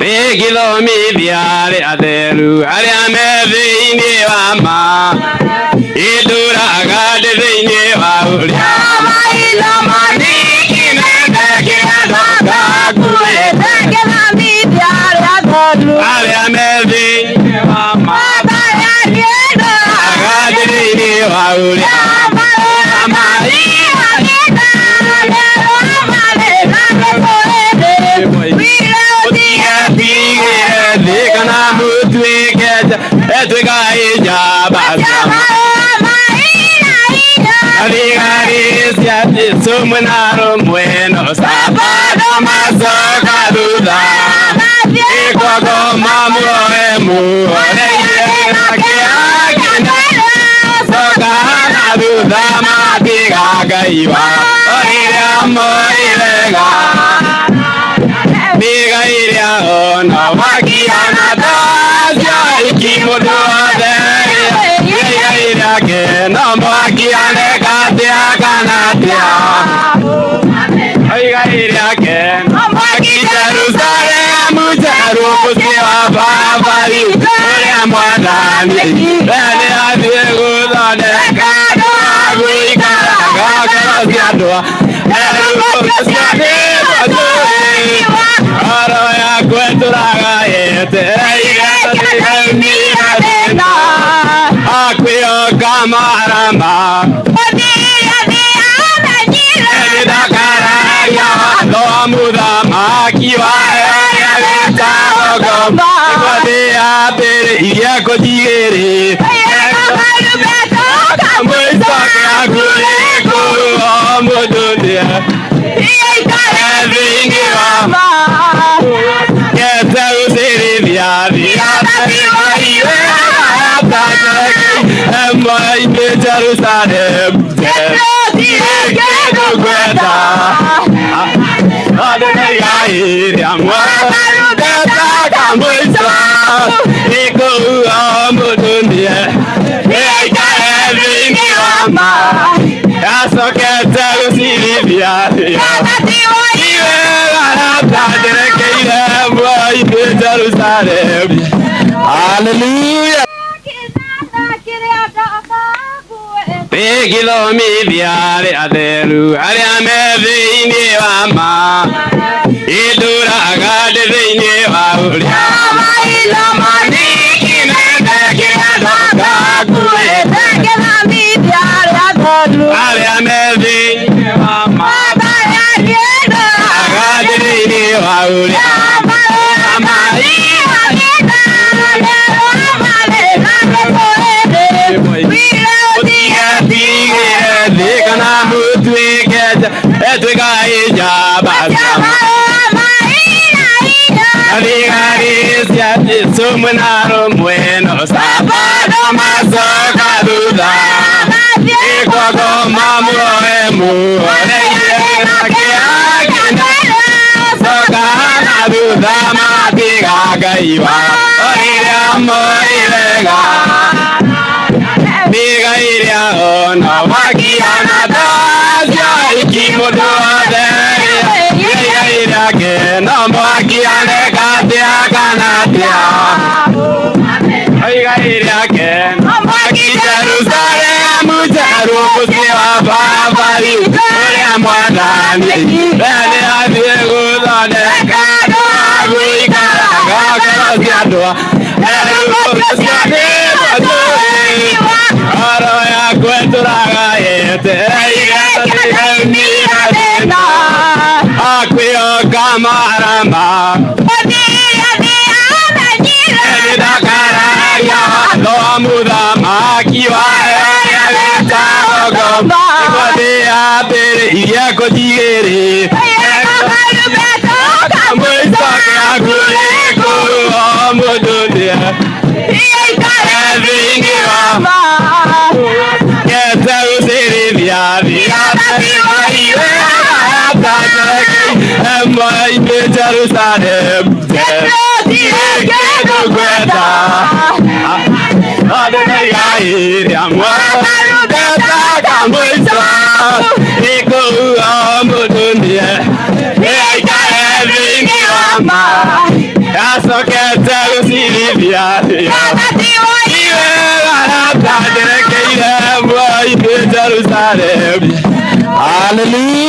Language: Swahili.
Pegilo mi diare adelu ariame vini wama idura gade vini waulia ila mani kinende kiadoka kuwe pegilo mi diare adelu ariame vini wama gade vini waulia Sumunaro bueno sabado masoka duda ikogo mamu emu soka duda matiga gaiwa orira moirega diga iria ona wakiana tasya ikimodo de diga iria ke no wakiane katia kanatia oiga iria ke no Jerusalem Jerusalem babai oria mwadani bele adiego dane kado aguika gagasiadwa Araya kwetura yete Akwio kamaramba Edakararia Lomuda makiwa Ikodia pere Iyako jigere Kamwisake akuleko Omududia Evingiwa Kete usiri viadi Emoi Jerusalem Kedu kweta Adonai Iriamwa Keta kamwisa Iko uamudunia Eika evingiwama Yaso kete usiri viadi Jerusalem. Hallelujah. Pegilo mi diare adelu ariame vini wama idura gade vini waulia ila mani kinende kiadoka kuwe pegilo mi diare adelu ariame vini wama gade vini waulia Sumunaro bueno sabado masoka duda ikogo mamu emu soka duda matiga gaiwa orira moirega diga iria ona wakiana tasya ikimodo de diga iria ke no wakiane katia kanatia oiga iria ke no waki Jerusalem Jerusalem babai oria mwadani bele adiego dane kado aguika gagasiadwa Araya kwetura yete Akwio kamaramba Edakararia Lomuda makiwa Ikodia pere Iyako jigere Kamwisake akuleko Omududia Evingiwa Kete usiri viadi Emoi Jerusalem Kedu kweta Adonai Iriamwa Keta kamwisa Iko uamudunia Eika evingiwama Hallelujah. Hallelujah.